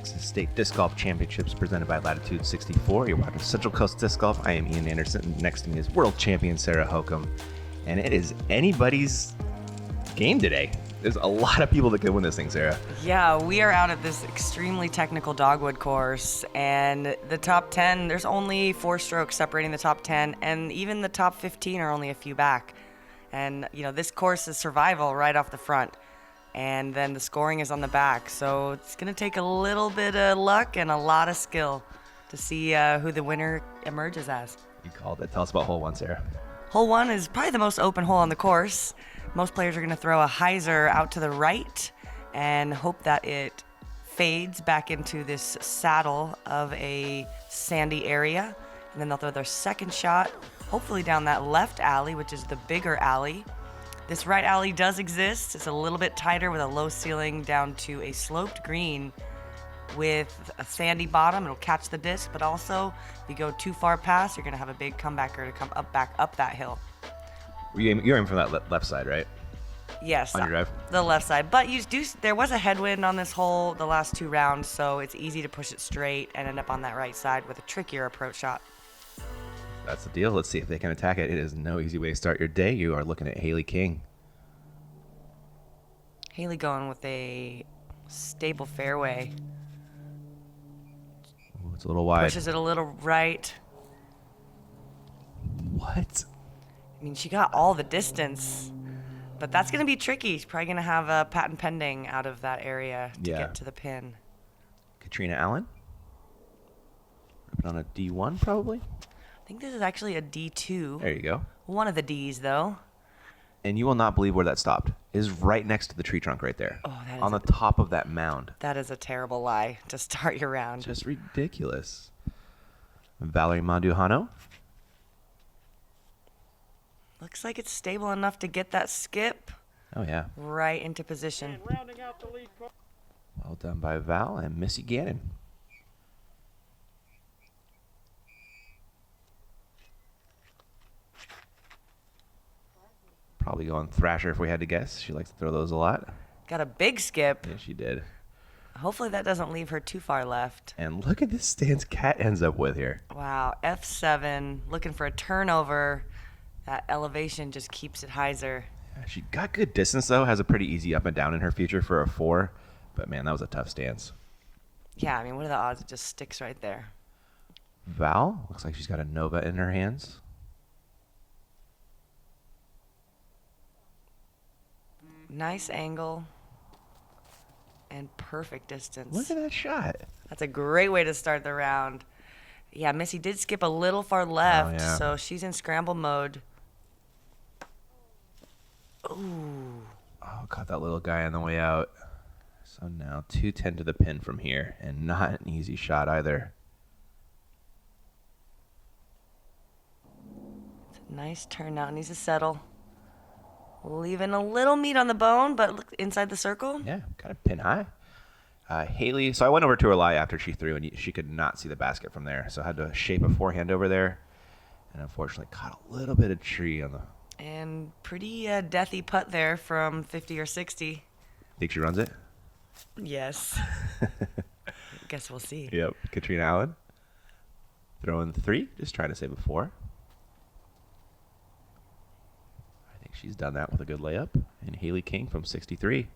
Texas State Disc Golf Championships presented by Latitude 64. You're watching Central Coast Disc Golf. I am Ian Anderson. Next to me is world champion Sarah Hokum. And it is anybody's game today. There's a lot of people that could win this thing, Sarah. Yeah, we are out at this extremely technical dogwood course, and the top 10, there's only 4 strokes separating the top 10, and even the top 15 are only a few back. And, you know, this course is survival right off the front, and then the scoring is on the back. So it's going to take a little bit of luck and a lot of skill to see who the winner emerges as. You called it. Tell us about hole 1, Sarah. Hole 1 is probably the most open hole on the course. Most players are going to throw a hyzer out to the right and hope that it fades back into this saddle of a sandy area. And then they'll throw their second shot, hopefully down that left alley, which is the bigger alley. This right alley does exist. It's a little bit tighter with a low ceiling down to a sloped green with a sandy bottom. It'll catch the disc, but also if you go too far past, you're going to have a big comebacker to come back up that hill. You're aiming from that left side, right? Yes, on your drive? The left side. But there was a headwind on this hole the last 2 rounds, so it's easy to push it straight and end up on that right side with a trickier approach shot. That's the deal. Let's see if they can attack it. It is no easy way to start your day. You are looking at Haley King. Haley going with a stable fairway. Ooh, it's a little wide. Pushes it a little right. What? I mean, she got all the distance, but that's going to be tricky. She's probably going to have a patent pending out of that area to get to the pin. Katrina Allen. On a D1, probably? I think this is actually a D2. There you go. One of the Ds, though. And you will not believe where that stopped. It is right next to the tree trunk right there. Oh, that is on the top of that mound. That is a terrible lie to start your round. Just ridiculous. Valerie Mandujano. Looks like it's stable enough to get that skip. Oh, yeah. Right into position. And rounding out the lead. Well done by Val and Missy Gannon. Probably going Thrasher if we had to guess. She likes to throw those a lot. Got a big skip. Yeah, she did. Hopefully that doesn't leave her too far left. And look at this stance Kat ends up with here. Wow, F7, looking for a turnover. That elevation just keeps it hyzer. Yeah, she got good distance, though. Has a pretty easy up and down in her future for a 4. But, man, that was a tough stance. Yeah, I mean, what are the odds it just sticks right there? Val, looks like she's got a Nova in her hands. Nice angle and perfect distance. Look at that shot. That's a great way to start the round. Yeah, Missy did skip a little far left, yeah. so she's in scramble mode. Ooh. Oh, caught that little guy on the way out. So now 210 to the pin from here, and not an easy shot either. It's a nice turn now. Needs to settle. Leaving a little meat on the bone, but look inside the circle. Yeah, got a pin high. Haley, so I went over to her lie after she threw, and she could not see the basket from there. So I had to shape a forehand over there, and unfortunately caught a little bit of tree on the... And pretty deathy putt there from 50 or 60. Think she runs it? Yes. Guess we'll see. Yep. Katrina Allen. Throwing 3, just trying to save a 4. I think she's done that with a good layup. And Haley King from 63.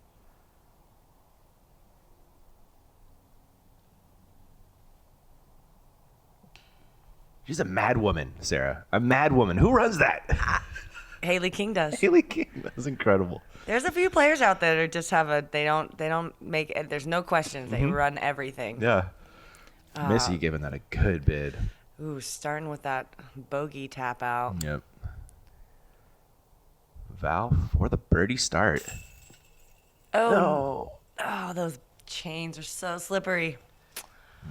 She's a mad woman, Sarah. A mad woman. Who runs that? Haley King does. Haley King. That's incredible. There's a few players out there that just have they don't make, there's no questions. They run everything. Yeah. Missy giving that a good bid. Ooh, starting with that bogey tap out. Yep. Val for the birdie start. Oh, No. Oh, those chains are so slippery.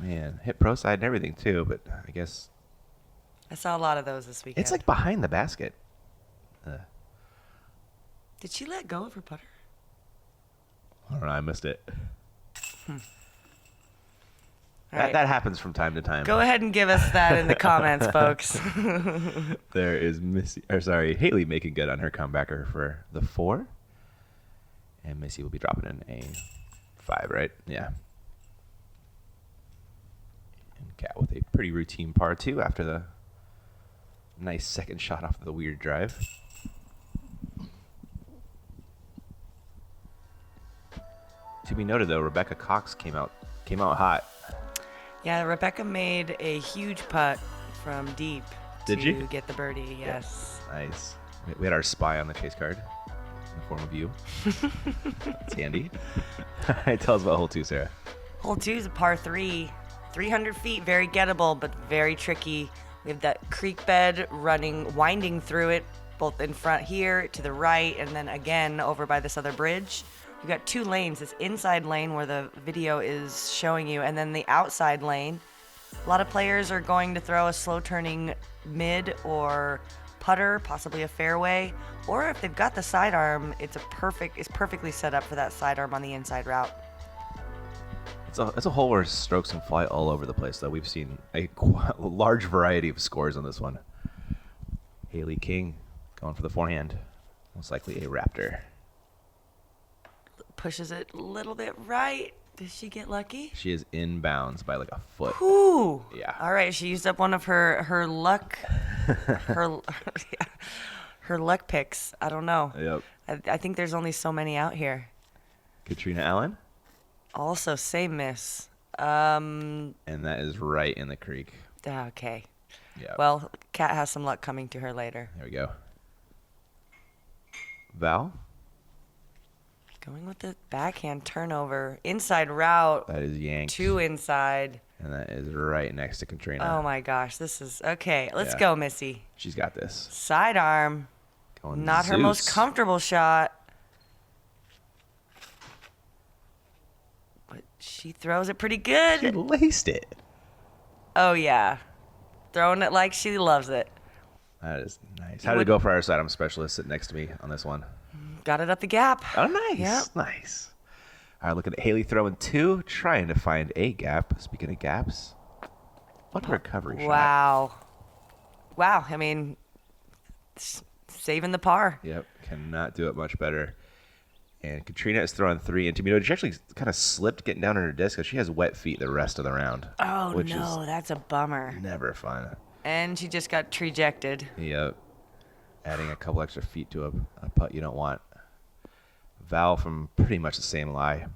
Man, hit pro side and everything too, but I guess I saw a lot of those this weekend. it's like behind the basket. Did she let go of her putter? I don't know. I missed it. All That, right. that happens from time to time. Go ahead and give us that in the comments, folks. There is Haley making good on her comebacker for the 4. And Missy will be dropping in a 5, right? Yeah. Cat with a pretty routine par 2 after the nice second shot off of the weird drive. To be noted, though, Rebecca Cox came out hot. Yeah, Rebecca made a huge putt from deep Did to you? get the birdie. Yes. Nice. We had our spy on the chase card in the form of you. That's handy. Tell us about hole 2, Sarah. Hole 2 is a par 3, 300 feet, very gettable, but very tricky. We have that creek bed winding through it, both in front here, to the right, and then again over by this other bridge. You've got 2 lanes, this inside lane where the video is showing you, and then the outside lane. A lot of players are going to throw a slow turning mid or putter, possibly a fairway, or if they've got the sidearm, it's perfectly set up for that sidearm on the inside route. It's a hole where strokes can fly all over the place, though. We've seen a large variety of scores on this one. Haley King going for the forehand. Most likely a Raptor. Pushes it a little bit right. Does she get lucky? She is inbounds by like a foot. Ooh. Yeah. All right, she used up one of her luck her luck picks. I don't know. Yep. I think there's only so many out here. Katrina Allen. Also, same miss. And that is right in the creek. Okay. Yeah. Well, Kat has some luck coming to her later. There we go. Val. Going with the backhand turnover. Inside route. That is yanked. 2 inside. And that is right next to Katrina. Oh my gosh, this is okay. Let's Yeah. go, Missy. She's got this. Sidearm. Going Not her most Zeus. comfortable shot. But she throws it pretty She good. laced it. Oh yeah. Throwing it like she loves it. That is nice. How did it go for our sidearm specialist sitting next to me on this one? Got it up the gap. Oh, nice. Yep. Nice. All right, looking at Haley throwing 2, trying to find a gap. Speaking of gaps, what a recovery shot. Wow. I mean, saving the par. Yep, cannot do it much better. And Katrina is throwing 3 into me. She actually kind of slipped getting down on her disc because she has wet feet the rest of the round. Oh, which no, is that's a bummer. never fun. And she just got trejected. Yep. Adding a couple extra feet to a putt you don't want. Val from pretty much the same lie.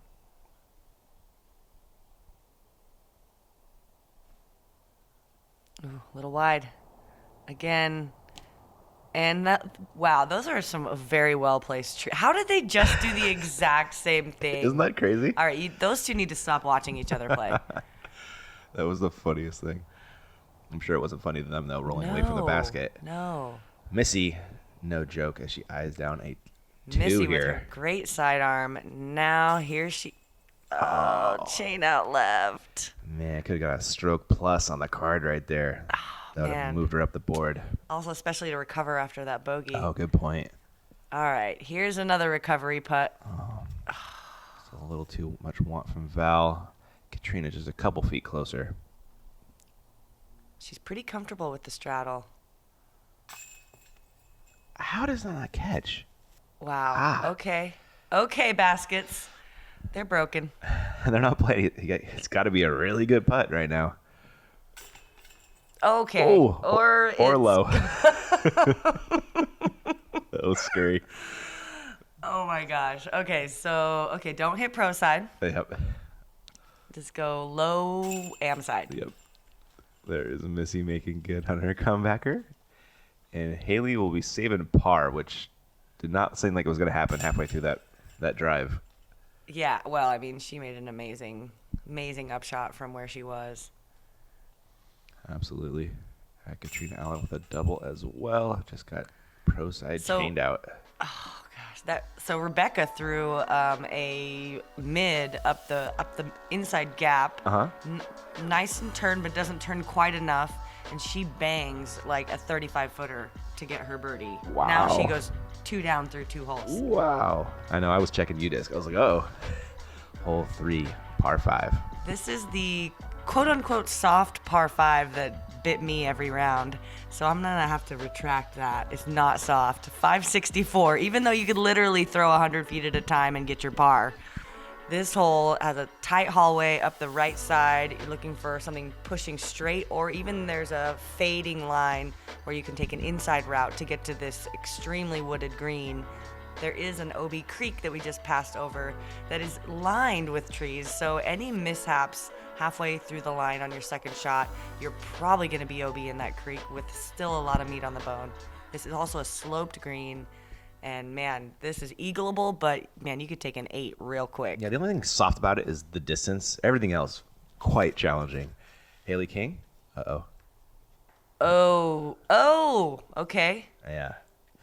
Ooh, a little wide. Again. And wow, those are some very well placed trees. How did they just do the exact same thing? Isn't that crazy? All right, those two need to stop watching each other play. That was the funniest thing. I'm sure it wasn't funny to them, though, rolling away from the basket. No. Missy, no joke, as she eyes down a 2 Missy with here. her great sidearm. Now here she. Oh, chain out left. Man, could have got a stroke plus on the card right there. That would have man. moved her up the board. Also, especially to recover after that bogey. Oh, good point. All right, here's another recovery putt. It's a little too much want from Val. Katrina just a couple feet closer. She's pretty comfortable with the straddle. How does that not catch? Wow. Ah. Okay, baskets. They're broken. They're not playing. It's got to be a really good putt right now. Okay. Oh, or low. That was scary. Oh my gosh. Okay, don't hit pro side. Yep. Just go low am side. Yep. There is Missy making good on her comebacker. And Haley will be saving par, which did not seem like it was going to happen halfway through that drive. Yeah, well, I mean, she made an amazing upshot from where she was. Absolutely. Katrina Allen with a double as well. Just got pro side chained out. Oh gosh, so Rebecca threw a mid up the inside gap. Nice and turned, but doesn't turn quite enough, and she bangs like a 35-footer to get her birdie. Wow. Now she goes 2 down through 2 holes. Wow. I know. I was checking U-Disc. I was like, oh, hole 3, par 5. This is the quote-unquote soft par 5 that bit me every round. So I'm going to have to retract that. It's not soft. 564, even though you could literally throw 100 feet at a time and get your par. This hole has a tight hallway up the right side. You're looking for something pushing straight, or even there's a fading line where you can take an inside route to get to this extremely wooded green. There is an OB creek that we just passed over that is lined with trees, so any mishaps halfway through the line on your second shot, you're probably going to be OB in that creek with still a lot of meat on the bone. This is also a sloped green. And man, this is eagleable, but man, you could take an 8 real quick. Yeah, the only thing soft about it is the distance. Everything else, quite challenging. Haley King? Uh-oh. Oh, okay. Yeah.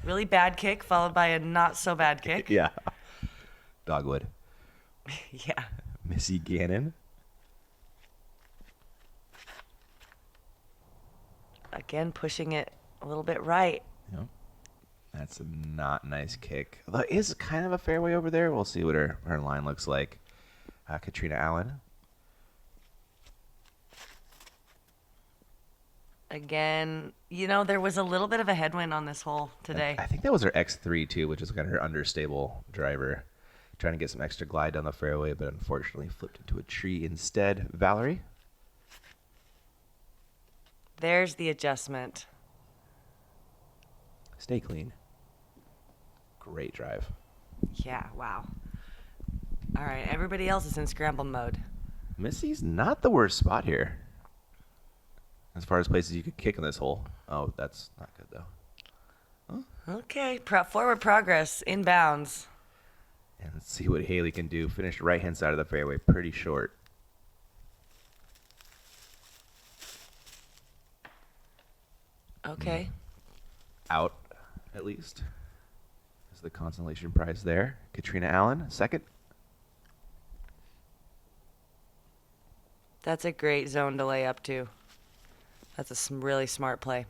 Really bad kick, followed by a not so bad kick. Yeah. Dogwood. Yeah. Missy Gannon. Again, pushing it a little bit right. Yep. That's a not nice kick. Although it is kind of a fairway over there. We'll see what her line looks like. Katrina Allen. Again, there was a little bit of a headwind on this hole today. I think that was her X3 too, which is kind of her understable driver. Trying to get some extra glide down the fairway, but unfortunately flipped into a tree instead. Valerie? There's the adjustment. Stay clean. Great drive. Yeah, wow. All right, everybody else is in scramble mode. Missy's not the worst spot here. As far as places you could kick in this hole. Oh, that's not good, though. Okay, forward progress, inbounds. And let's see what Haley can do. Finished right-hand side of the fairway, pretty short. Okay. Out, at least. Is the consolation prize there. Katrina Allen, second. That's a great zone to lay up to. That's a really smart play.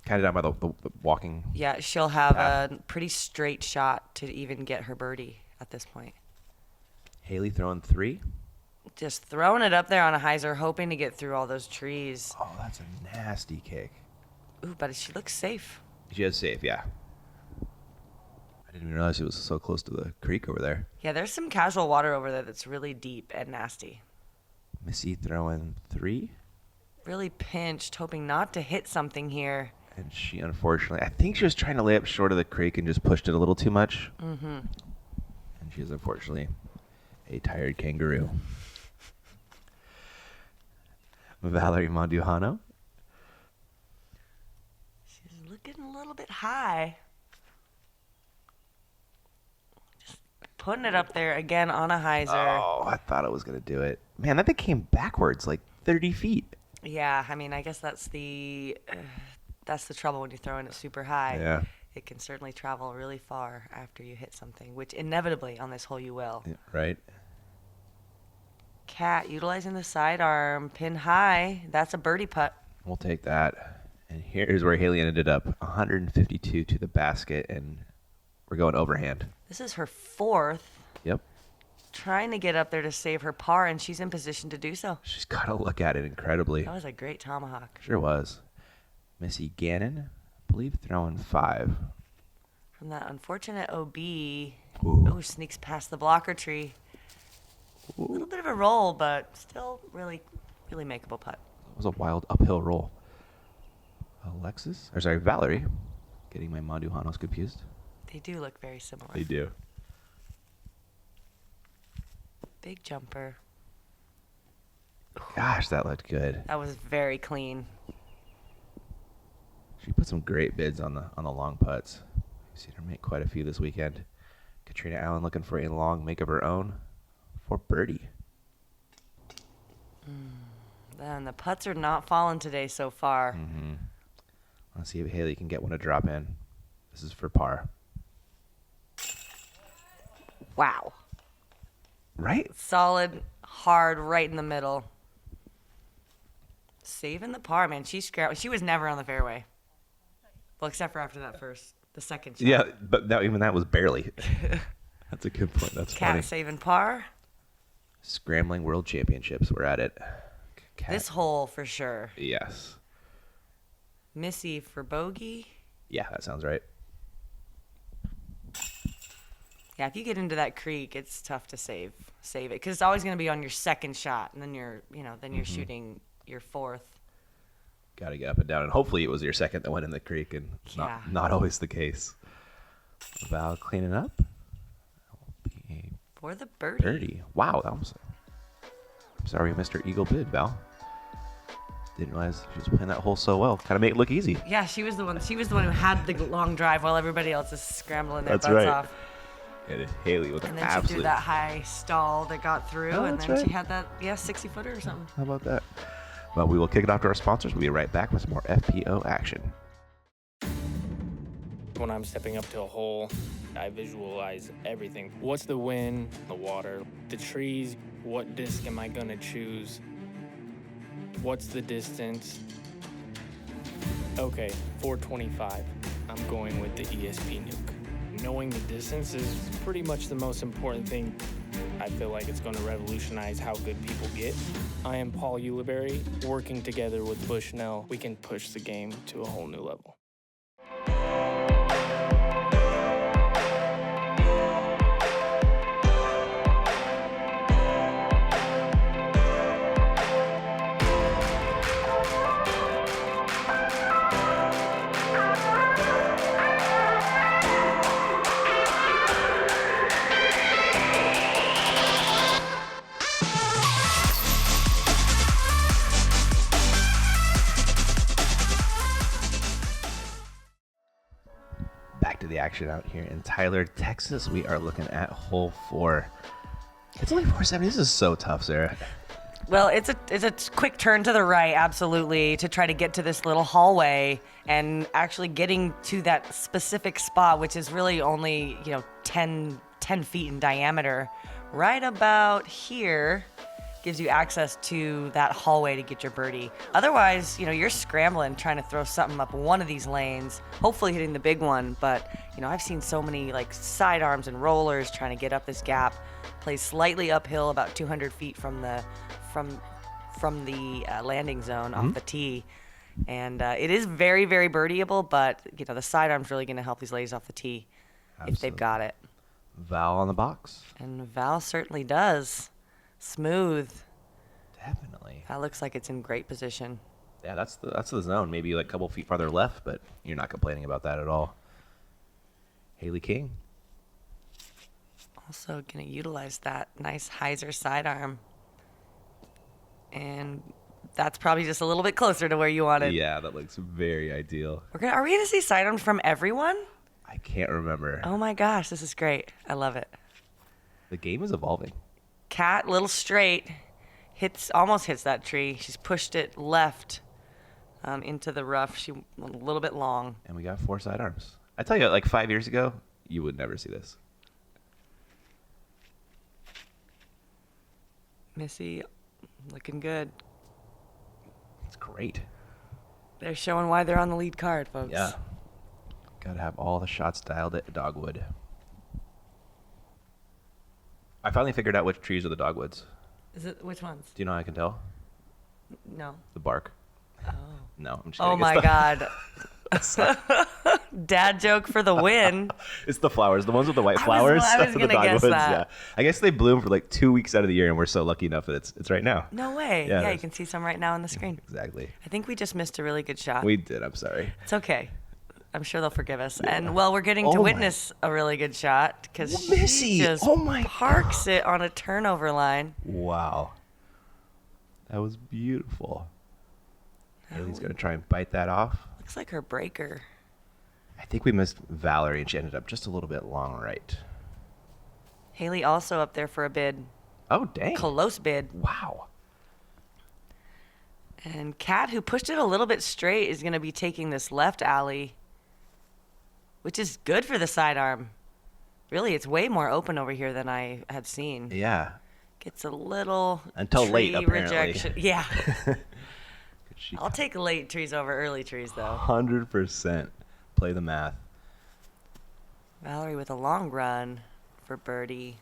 Kind of down by the walking. Yeah, she'll have path. a pretty straight shot to even get her birdie at this point. Haley throwing 3. Just throwing it up there on a hyzer, hoping to get through all those trees. Oh, that's a nasty kick. Ooh, but she looks safe. She is safe, yeah. I didn't even realize it was so close to the creek over there. Yeah, there's some casual water over there that's really deep and nasty. Missy throwing 3. Really pinched, hoping not to hit something here. And she, unfortunately, I think she was trying to lay up short of the creek and just pushed it a little too much. Mm-hmm. And she is, unfortunately, a tired kangaroo. Valerie Mandujano. She's looking a little bit high. Just putting it up there again on a hyzer. Oh, I thought it was going to do it. Man, that thing came backwards like 30 feet. Yeah, I mean, I guess that's the trouble when you're throwing it super high. Yeah. It can certainly travel really far after you hit something, which inevitably on this hole you will. Yeah, right. Cat utilizing the sidearm, pin high. That's a birdie putt. We'll take that. And here's where Haley ended up, 152 to the basket, and we're going overhand. This is her 4th. Yep. Trying to get up there to save her par, and she's in position to do so. She's got to look at it incredibly. That was a great tomahawk. Sure was. Missy Gannon, I believe, throwing 5. From that unfortunate OB. Ooh. Oh, sneaks past the blocker tree. A little bit of a roll, but still really, really makeable putt. That was a wild uphill roll. Valerie. Getting my Mandujanos confused. They do look very similar. They do. Big jumper. Gosh, that looked good. That was very clean. She put some great bids on the long putts. We've seen her make quite a few this weekend. Katrina Allen looking for a long make of her own for birdie. And the putts are not falling today so far. Mm-hmm. Let's see if Haley can get one to drop in. This is for par. Wow. Right? Solid, hard, right in the middle. Saving the par, man. She was never on the fairway. Well, except for after the second shot. Yeah, but even that was barely. That's a good point. That's Cat funny. saving par. Scrambling World Championships. We're at it. Cat. This hole for sure. Yes. Missy for bogey. Yeah, that sounds right. Yeah, if you get into that creek, it's tough to save it because it's always going to be on your second shot, and then you're shooting your fourth. Got to get up and down, and hopefully it was your second that went in the creek, and Yeah. not always the case. Val cleaning up. For the birdie. Birdie. Wow, that was. I'm sorry, Mr. Eagle bid, Val. Didn't realize she was playing that hole so well. Kind of make it look easy. Yeah, she was the one who had the long drive while everybody else is scrambling their That's butts right. off. And Haley with And an then she absolute. threw that high stall that got through, Oh, and that's then right. she had that 60-footer or something. How about that? Well, we will kick it off to our sponsors. We'll be right back with some more FPO action. When I'm stepping up to a hole, I visualize everything. What's the wind, the water, the trees? What disc am I gonna choose? What's the distance? Okay, 425. I'm going with the ESP nuke. Knowing the distance is pretty much the most important thing. I feel like it's going to revolutionize how good people get. I am Paul Ulibarri. Working together with Bushnell, we can push the game to a whole new level. Back to the action out here in Tyler, Texas. We are looking at hole 4. It's only 470. This is so tough, Sarah. Well, it's a quick turn to the right, absolutely, to try to get to this little hallway and actually getting to that specific spot, which is really only 10 feet in diameter. Right about here gives you access to that hallway to get your birdie. Otherwise, you're scrambling trying to throw something up one of these lanes, hopefully hitting the big one. But I've seen so many sidearms and rollers trying to get up this gap. Plays slightly uphill, about 200 feet from the landing zone off the tee, and it is very, very birdieable. But the sidearm's really going to help these ladies off the tee if they've got it. Val on the box. And Val certainly does. Smooth. Definitely. That looks like it's in great position. Yeah, that's the zone. Maybe a couple feet farther left, but you're not complaining about that at all. Haley King. Also going to utilize that nice hyzer sidearm. And that's probably just a little bit closer to where you wanted. Yeah, that looks very ideal. Are we going to see sidearms from everyone? I can't remember. Oh my gosh, this is great. I love it. The game is evolving. Cat, little straight, almost hits that tree. She's pushed it left into the rough. She a little bit long. And we got 4 sidearms. I tell you, 5 years ago, you would never see this. Missy, looking good. It's great. They're showing why they're on the lead card, folks. Yeah. Got to have all the shots dialed at dogwood. I finally figured out which trees are the dogwoods. Is it which ones? Do you know how I can tell? No. The bark. Oh. No, I'm just Oh kidding. my God. Dad joke for the win. It's the flowers. The ones with the white I flowers. was That's the gonna guess dogwoods. that. Yeah. I guess they bloom for 2 weeks out of the year, and we're so lucky enough that it's right now. No way. Yeah, Yeah, it you is. can see some right now on the screen. Exactly. I think we just missed a really good shot. We did. I'm sorry. It's okay. I'm sure they'll forgive us. And we're getting to Oh my- witness a really good shot because Missy, she just oh my parks it on a turnover line. Wow. That was beautiful. Haley's going to try and bite that off. Looks like her breaker. I think we missed Valerie, and she ended up just a little bit long right. Haley also up there for a bid. Oh, dang. Close bid. Wow. And Kat, who pushed it a little bit straight, is going to be taking this left alley, which is good for the sidearm. Really, it's way more open over here than I had seen. Yeah. Gets a little Until late, tree apparently. rejection. Yeah. She I'll take late trees over early trees, though. 100%. Play the math. Valerie with a long run for birdie.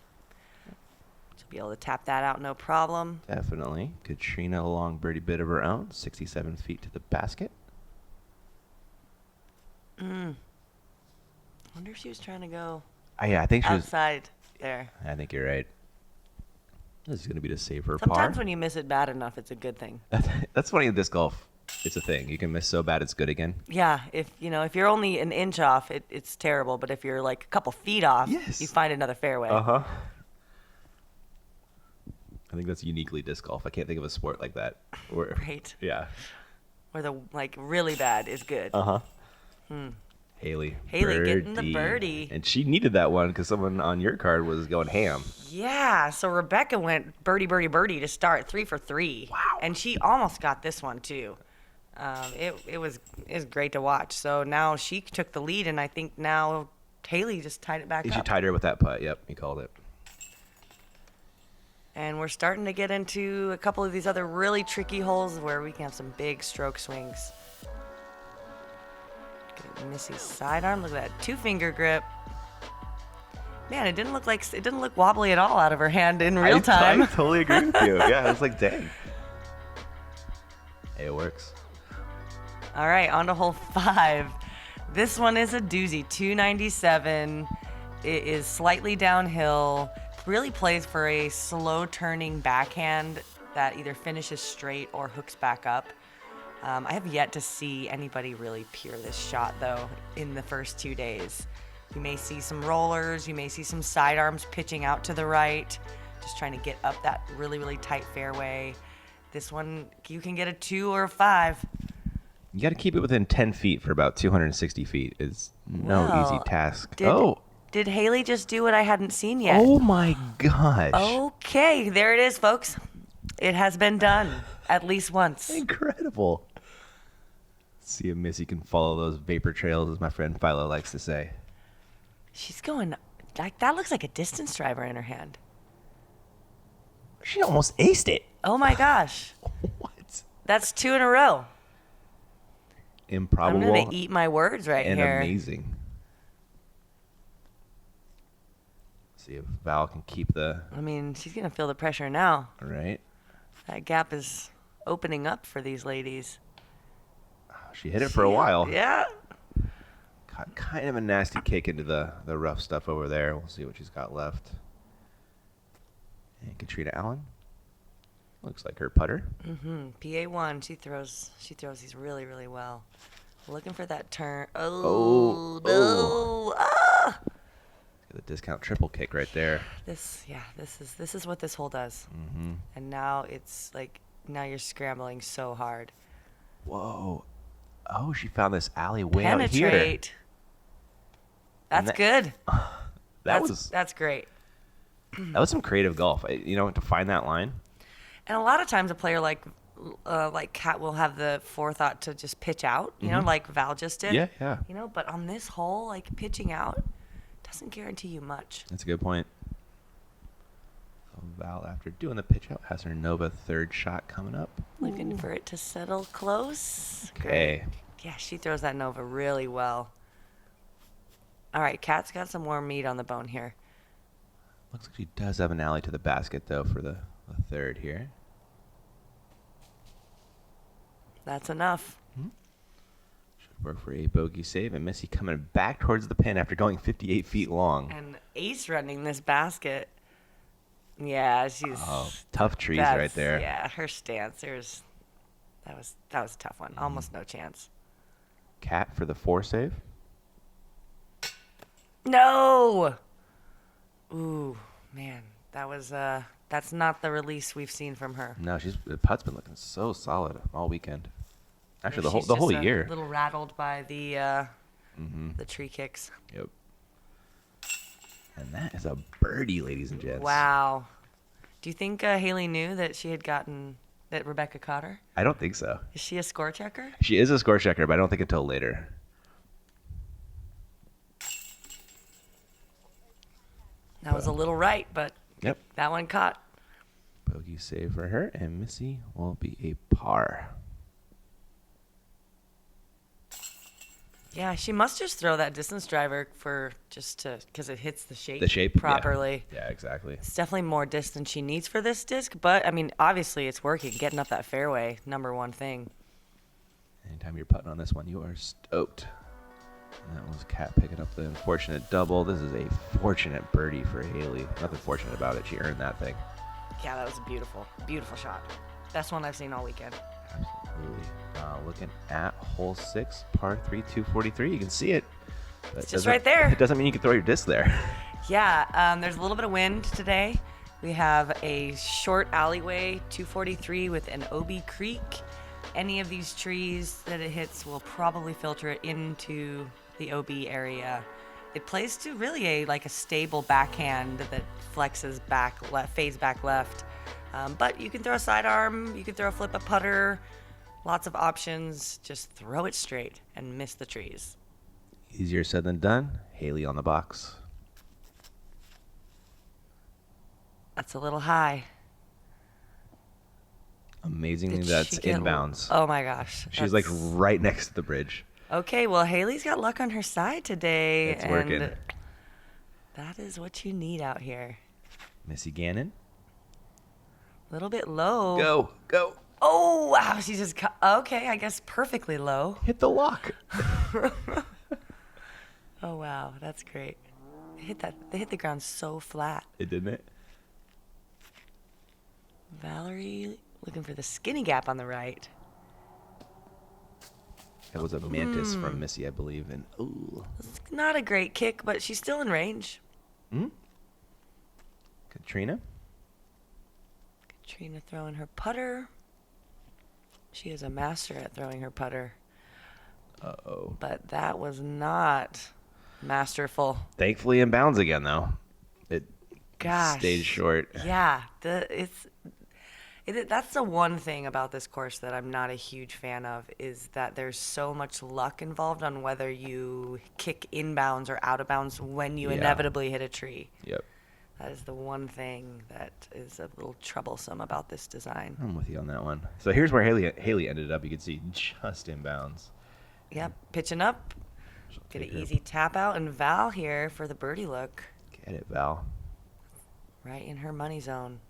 She'll be able to tap that out, no problem. Definitely. Katrina, a long birdie bit of her own. 67 feet to the basket. Wonder if she was trying to go Yeah, I think she was. outside there. I think you're right. This is going to be to save her Sometimes par. when you miss it bad enough, it's a good thing. That's funny in disc golf. It's a thing. You can miss so bad it's good again. Yeah, if you're only an inch off, it's terrible. But if you're like a couple feet off, Yes. you find another fairway. Uh-huh. I think that's uniquely disc golf. I can't think of a sport like that. Right. Yeah. Where the like really bad is good. Uh-huh. Haley getting the birdie. And she needed that one because someone on your card was going ham. Yeah, so Rebecca went birdie, birdie, birdie to start, 3 for 3. Wow. And she almost got this one too. It was great to watch. So now she took the lead, and I think now Haley just tied it back She up. tied her with that putt. Yep, he called it. And we're starting to get into a couple of these other really tricky holes where we can have some big stroke swings. Get Missy's sidearm. Look at that 2-finger grip. Man, it didn't look wobbly at all out of her hand in real time. I totally agree with you. Yeah, I was like, dang. Hey, it works. All right, on to hole 5. This one is a doozy, 297. It is slightly downhill. Really plays for a slow turning backhand that either finishes straight or hooks back up. I have yet to see anybody really pure this shot, though, in the first 2 days. You may see some rollers. You may see some sidearms pitching out to the right, just trying to get up that really, really tight fairway. This one, you can get a 2 or a 5. You got to keep it within 10 feet for about 260 feet. It's no Well, easy task. Did Haley just do what I hadn't seen yet? Oh my gosh. Okay, there it is, folks. It has been done at least once. Incredible. See if Missy can follow those vapor trails, as my friend Philo likes to say. She's going, like, that looks like a distance driver in her hand. She almost aced it. Oh my gosh. What? That's 2 in a row. Improbable. I'm going to eat my words right and here. amazing. See if Val can keep the. I mean, she's going to feel the pressure now. Right. That gap is opening up for these ladies. She hit it for a while. Yeah. Got kind of a nasty kick into the rough stuff over there. We'll see what she's got left. And Katrina Allen. Looks like her putter. PA1, she throws these really, really well. Looking for that turn. Oh, no. Ah! The discount triple kick right there. This is what this hole does. And now it's like, now you're scrambling so hard. Whoa. Oh, she found this alley way out here. Penetrate. That's good. That's great. That was some creative golf. To find that line. And a lot of times a player like Kat will have the forethought to just pitch out, like Val just did. Yeah. But on this hole, like pitching out doesn't guarantee you much. That's a good point. So Val, after doing the pitch out, has her Nova third shot coming up. Looking for it to settle close. Okay. Yeah, she throws that Nova really well. All right, Kat's got some more meat on the bone here. Looks like she does have an alley to the basket, though, for the third here. That's enough. Should work for a bogey save, and Missy coming back towards the pin after going 58 feet long. And Ace running this basket. Yeah, she's... Oh, tough trees right there. Yeah, her stance. That was a tough one. Almost no chance. Cat for the 4 save. No! Ooh, man. That's not the release we've seen from her. No, the putt's been looking so solid all weekend. Actually, She's the whole just year. A little rattled by the tree kicks. Yep. And that is a birdie, ladies and gents. Wow. Do you think Haley knew that that Rebecca caught her? I don't think so. Is she a score checker? She is a score checker, but I don't think until later. That was a little right, but Yep. that one caught. Bogey save for her, and Missy will be a par. Yeah, she must just throw that distance driver because it hits the shape. The shape properly. Yeah, exactly. It's definitely more disc than she needs for this disc, but I mean, obviously it's working. Getting up that fairway, number one thing. Anytime you're putting on this one, you are stoked. That was Kat picking up the unfortunate double. This is a fortunate birdie for Haley. Nothing fortunate about it. She earned that thing. Yeah, that was a beautiful, beautiful shot. Best one I've seen all weekend. Absolutely. Looking at hole 6, par 3, 243. You can see it. It's just right there. It doesn't mean you can throw your disc there. Yeah, there's a little bit of wind today. We have a short alleyway, 243 with an OB creek. Any of these trees that it hits will probably filter it into the OB area. It plays to really a stable backhand that flexes back left, fades back left. But you can throw a sidearm, you can throw a flip a putter, lots of options. Just throw it straight and miss the trees. Easier said than done. Haley on the box. That's a little high. Amazingly, Did that's she get inbounds. Oh my gosh. She's like right next to the bridge. Okay, well, Haley's got luck on her side today. It's working. That is what you need out here. Missy Gannon. A little bit low. Go, go. Oh, wow. She just okay, I guess perfectly low. Hit the lock. Oh, wow. That's great. They hit the ground so flat. It didn't it? Valerie looking for the skinny gap on the right. It was a mantis from Missy, I believe. And ooh. It's not a great kick, but she's still in range. Katrina. Katrina throwing her putter. She is a master at throwing her putter. Uh-oh. But that was not masterful. Thankfully in bounds again, though. It Gosh. stayed short. Yeah, that's the one thing about this course that I'm not a huge fan of, is that there's so much luck involved on whether you kick inbounds or out of bounds when you inevitably hit a tree. Yep. That is the one thing that is a little troublesome about this design. I'm with you on that one. So here's where Haley ended up. You can see just inbounds. Yep, pitching up. Get an easy tap out, and Val here for the birdie look. Get it, Val. Right in her money zone.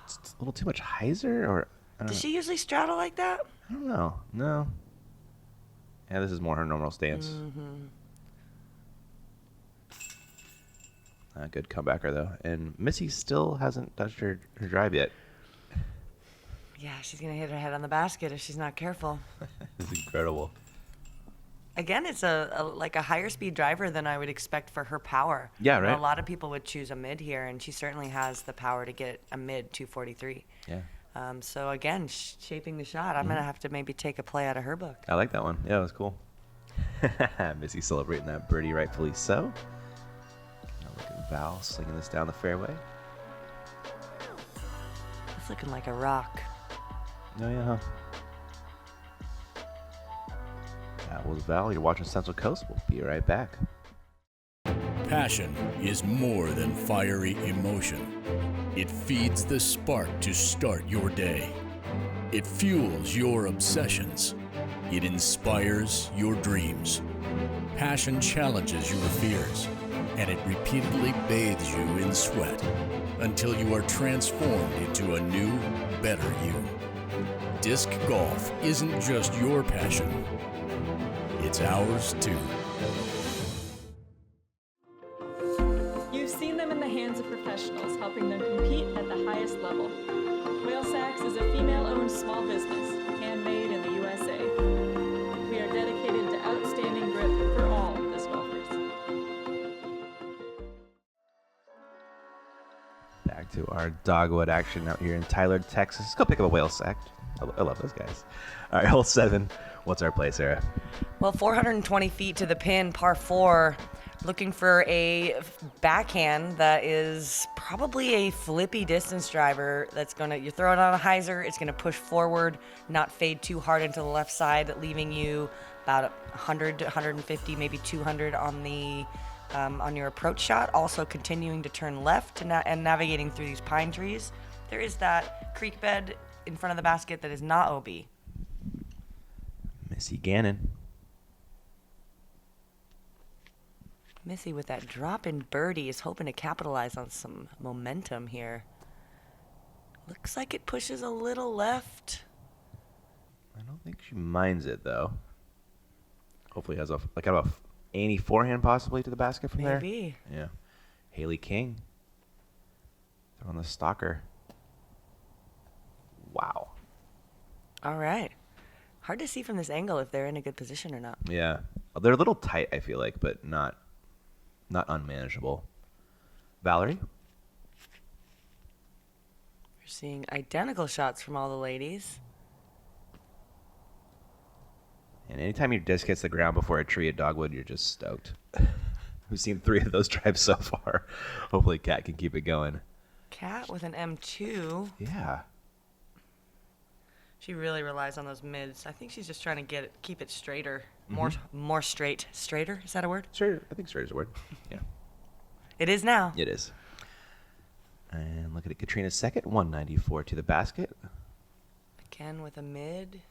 It's a little too much hyzer, or I don't Does know. she usually straddle like that? I don't know. No. Yeah, this is more her normal stance. Good comebacker, though. And Missy still hasn't touched her drive yet. Yeah, she's going to hit her head on the basket if she's not careful. This is incredible. Again, it's a higher speed driver than I would expect for her power. Yeah, You know, right. a lot of people would choose a mid here, and she certainly has the power to get a mid 243. Yeah. So again, shaping the shot. I'm going to have to maybe take a play out of her book. I like that one. Yeah, it was cool. Missy celebrating that birdie, rightfully so. Now look at Val slinging this down the fairway. It's looking like a rock. Oh, yeah, huh? That was Val. You're watching Central Coast. We'll be right back. Passion is more than fiery emotion. It feeds the spark to start your day. It fuels your obsessions. It inspires your dreams. Passion challenges your fears, and it repeatedly bathes you in sweat until you are transformed into a new, better you. Disc golf isn't just your passion. It's ours too. You've seen them in the hands of professionals, helping them compete at the highest level. Whale Sacks is a female-owned small business, handmade in the USA. We are dedicated to outstanding grip for all disc golfers. Back to our dogwood action out here in Tyler, Texas. Let's go pick up a whale sack. I love those guys. All right, hole 7. What's our play, Sarah? Well, 420 feet to the pin, par 4. Looking for a backhand that is probably a flippy distance driver that's you throw it on a hyzer, it's gonna push forward, not fade too hard into the left side, leaving you about 100, 150, maybe 200 on your approach shot. Also continuing to turn left and navigating through these pine trees. There is that creek bed in front of the basket that is not OB. Missy Gannon. Missy with that drop in birdie is hoping to capitalize on some momentum here. Looks like it pushes a little left. I don't think she minds it, though. Hopefully has kind of a any forehand possibly to the basket from there. Maybe. Yeah. Haley King. Throwing the stalker. Wow. All right. Hard to see from this angle if they're in a good position or not. Yeah. They're a little tight, I feel like, but not unmanageable. Valerie? We're seeing identical shots from all the ladies. And anytime your disc hits the ground before a tree at Dogwood, you're just stoked. We've seen 3 of those drives so far. Hopefully Kat can keep it going. Kat with an M2. Yeah. She really relies on those mids. I think she's just trying to keep it straighter. More straight. Straighter? Is that a word? Straight, I think straight is a word. Yeah. It is now. It is. And look at it. Katrina's second, 194 to the basket. Again with a mid.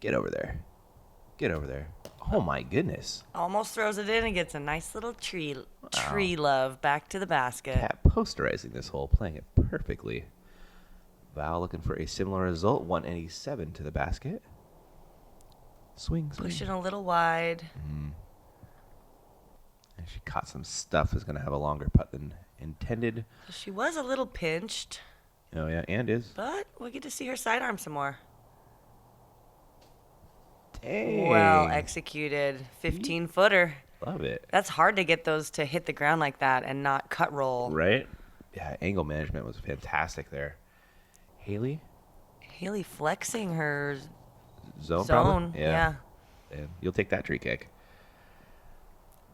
Get over there. Get over there. Oh my goodness. Almost throws it in and gets a nice little tree love back to the basket. Kat posterizing this hole, playing it perfectly. Val looking for a similar result, 187 to the basket. Swing. Pushing a little wide. And she caught some stuff. Is going to have a longer putt than intended. She was a little pinched, Oh yeah, and is. but we get to see her sidearm some more. Dang. Well executed 15-footer. Love it. That's hard to get those to hit the ground like that and not cut roll. Right? Yeah, angle management was fantastic there. Haley? Haley flexing her Zone? zone. Probably? Yeah. And you'll take that tree kick.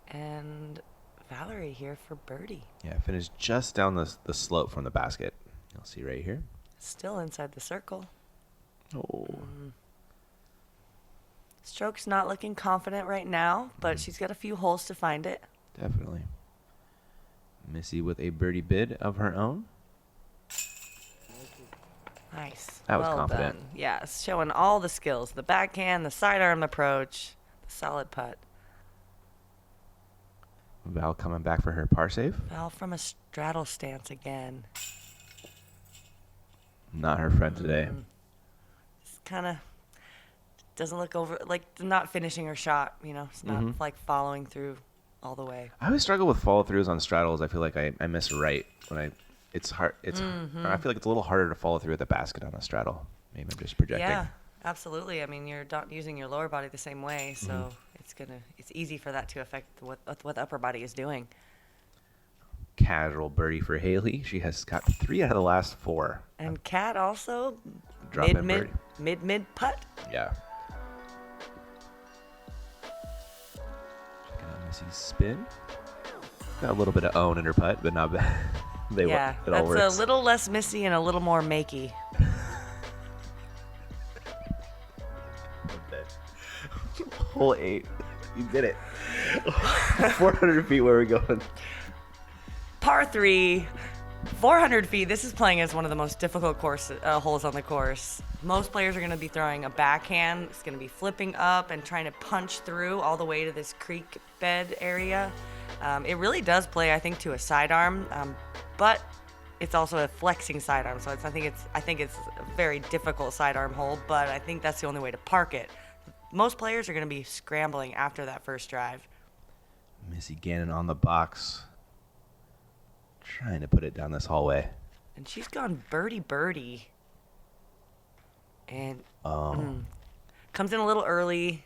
And Valerie here for birdie. Yeah, finished just down the slope from the basket. You'll see right here. Still inside the circle. Oh. Stroke's not looking confident right now, but she's got a few holes to find it. Definitely. Missy with a birdie bid of her own. Nice. That was well confident. done. Yeah, showing all the skills. The backhand, the sidearm approach, the solid putt. Val coming back for her par save. Val from a straddle stance again. Not her friend today. It's kind of doesn't look over, like not finishing her shot, It's not like following through all the way. I always struggle with follow throughs on straddles. I feel like I miss right when it's hard. I feel like it's a little harder to follow through at the basket on a straddle. Maybe I'm just projecting. Yeah, absolutely. I mean, you're not using your lower body the same way, so it's easy for that to affect what the upper body is doing. Casual birdie for Haley. She has got 3 out of the last 4. And Kat also Drop in birdie. mid putt. Yeah. Check out Missy's spin. Got a little bit of own in her putt, but not bad. It all That's works. a little less missy and a little more makey. Hole 8. You did it. 400 feet where we're going. Par 3, 400 feet. This is playing as one of the most difficult holes on the course. Most players are going to be throwing a backhand. It's going to be flipping up and trying to punch through all the way to this creek bed area. It really does play, I think, to a sidearm, but it's also a flexing sidearm. So I think it's a very difficult sidearm hole, but I think that's the only way to park it. Most players are going to be scrambling after that first drive. Missy Gannon on the box. Trying to put it down this hallway. And she's gone birdie. And comes in a little early,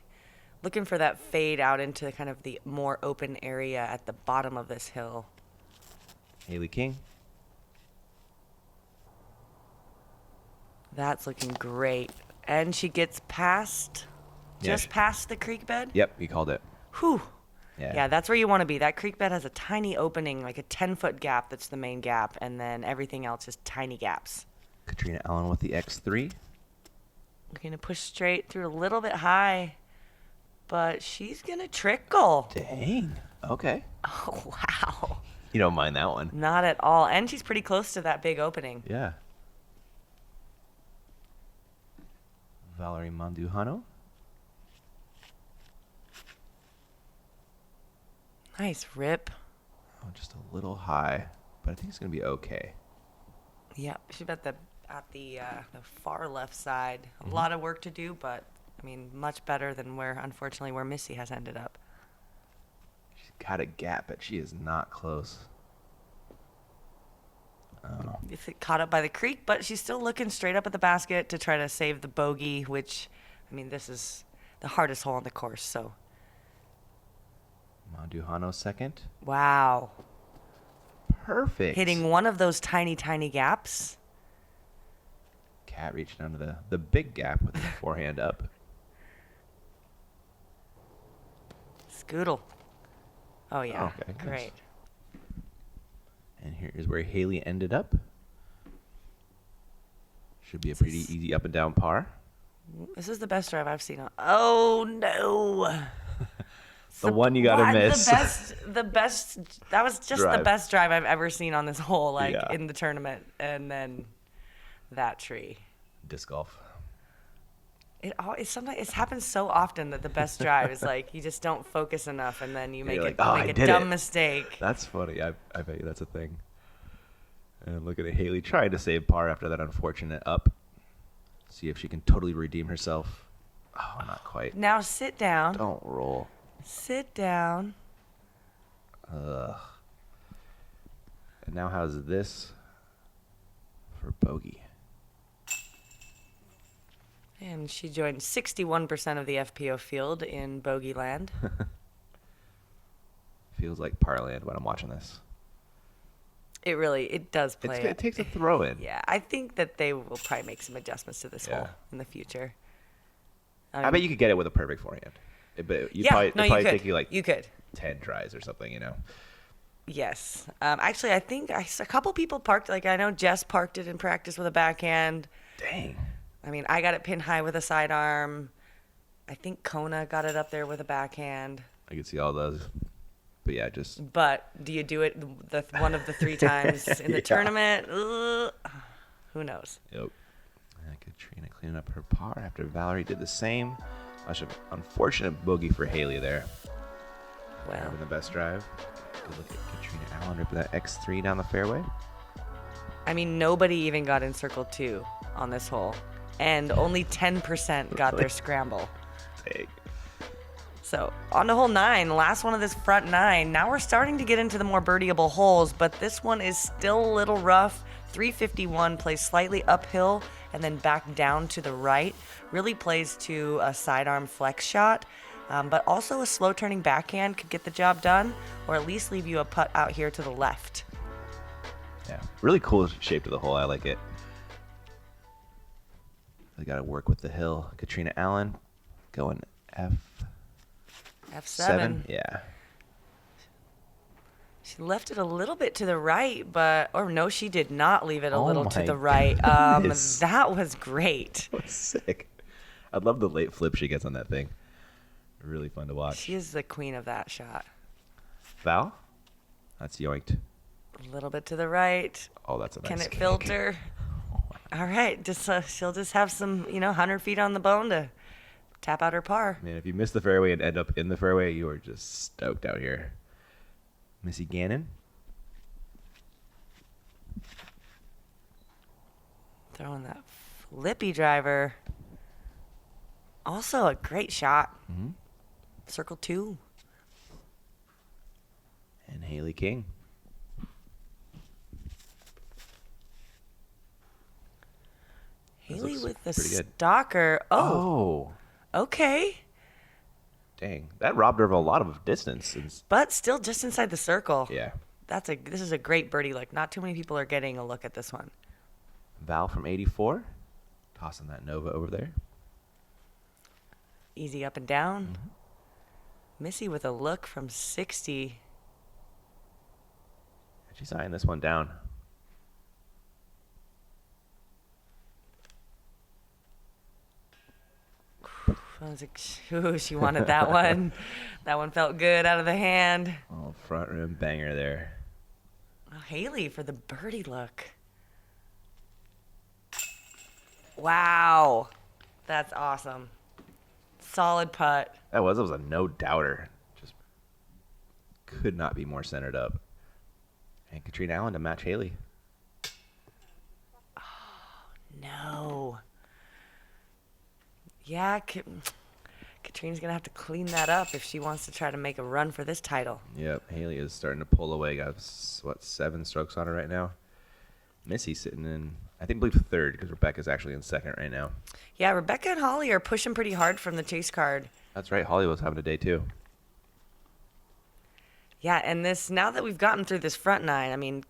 looking for that fade out into kind of the more open area at the bottom of this hill. Haley King. That's looking great. And she gets past, just past the creek bed. Yep, you called it. Whew. Yeah. Yeah, that's where you want to be. That creek bed has a tiny opening, like a 10-foot gap that's the main gap, and then everything else is tiny gaps. Katrina Allen with the X3. Looking to push straight through a little bit high, but she's going to trickle. Dang. Okay. Oh, wow. You don't mind that one. Not at all. And she's pretty close to that big opening. Yeah. Valerie Mandujano. Nice rip. Oh, just a little high, but I think it's going to be okay. Yep, she's at the far left side. A lot of work to do, but I mean, much better than unfortunately, where Missy has ended up. She's got a gap, but she is not close. Oh. It's caught up by the creek, but she's still looking straight up at the basket to try to save the bogey, which, I mean, this is the hardest hole on the course, so. Mandujano second. Wow. Perfect. Hitting one of those tiny, tiny gaps. Cat reached down to the big gap with the forehand up. Scoodle. Oh, yeah. Okay, nice. Great. And here is where Haley ended up. Should be a pretty easy up and down par. This is the best drive I've seen. Oh, no. The one you got to miss. The best. That was just the Drive. best drive I've ever seen on this hole, Yeah. in the tournament. And then that tree. Disc golf. It happens so often that the best drive is like you just don't focus enough, and then you make You're it like, "Oh, I make a did dumb it." mistake. That's funny. I bet you that's a thing. And look at Haley trying to save par after that unfortunate up. See if she can totally redeem herself. Oh, not quite. Now sit down. Don't roll. Sit down. Ugh. And now how's this for bogey? And she joined 61% of the FPO field in bogey land. Feels like parland when I'm watching this. It does play. It takes a throw in. Yeah, I think that they will probably make some adjustments to this hole in the future. I bet you could get it with a perfect forehand. But you could. take you like you could. 10 tries or something, you know? Yes. Actually, I think a couple people parked. Like, I know Jess parked it in practice with a backhand. Dang. I mean, I got it pinned high with a sidearm. I think Kona got it up there with a backhand. I could see all those. But yeah, just. But do you do it one of the 3 times in the Yeah. tournament? Who knows? Yep. And Katrina cleaning up her par after Valerie did the same. Such an unfortunate bogey for Haley there. Well, Having the best drive. Good look at Katrina Allen ripping that X3 down the fairway. I mean, nobody even got in circle 2 on this hole. And only 10% got their scramble. Dang. So on to hole 9, last one of this front 9. Now we're starting to get into the more birdieable holes, but this one is still a little rough. 351 plays slightly uphill and then back down to the right. Really plays to a sidearm flex shot, but also a slow turning backhand could get the job done, or at least leave you a putt out here to the left. Yeah. Really cool shape to the hole. I like it. They got to work with the hill. Katrina Allen going F7. Yeah. She left it a little bit to the right, or no, she did not leave it a Oh little to my the right. goodness. That was great. That was sick. I love the late flip she gets on that thing. Really fun to watch. She is the queen of that shot. Foul? That's yoinked. A little bit to the right. Oh, that's a nice Can it kick. filter? All right, she'll just have some, 100 feet on the bone to tap out her par. Man, if you miss the fairway and end up in the fairway, you are just stoked out here. Missy Gannon. Throwing that flippy driver. Also a great shot. Mm-hmm. Circle 2. And Haley King. Haley looks with the pretty good. stalker. Oh, okay. Dang. That robbed her of a lot of distance. But still just inside the circle. Yeah. This is a great birdie look. Not too many people are getting a look at this one. Val from 84. Tossing that Nova over there. Easy up and down. Missy with a look from 60. She's eyeing this one down. I was like, ooh, she wanted that one. That one felt good out of the hand. Oh, front rim banger there. Oh, Haley for the birdie look. Wow. That's awesome. Solid putt. That was a no doubter. Just could not be more centered up. And Katrina Allen to match Haley. No. Yeah, Katrina's going to have to clean that up if she wants to try to make a run for this title. Yep, Haley is starting to pull away. Got, 7 strokes on her right now. Missy's sitting in, I believe third, because Rebecca's actually in second right now. Yeah, Rebecca and Holly are pushing pretty hard from the chase card. That's right, Holly was having a day too. Yeah, and now that we've gotten through this front 9, I mean,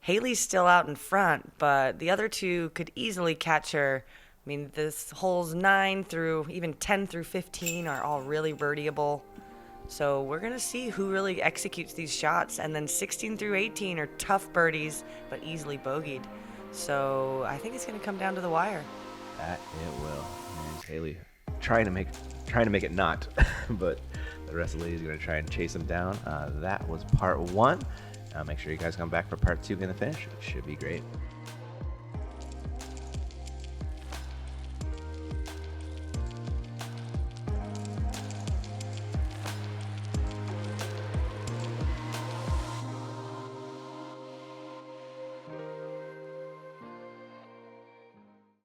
Haley's still out in front, but the other 2 could easily catch her. I mean, this holes 9 through even 10 through 15 are all really birdieable. So we're going to see who really executes these shots. And then 16 through 18 are tough birdies, but easily bogeyed. So I think it's going to come down to the wire. That it will. And Haley trying to make it not, but the rest of the ladies are going to try and chase them down. That was part 1. Make sure you guys come back for part 2 in the finish. It should be great.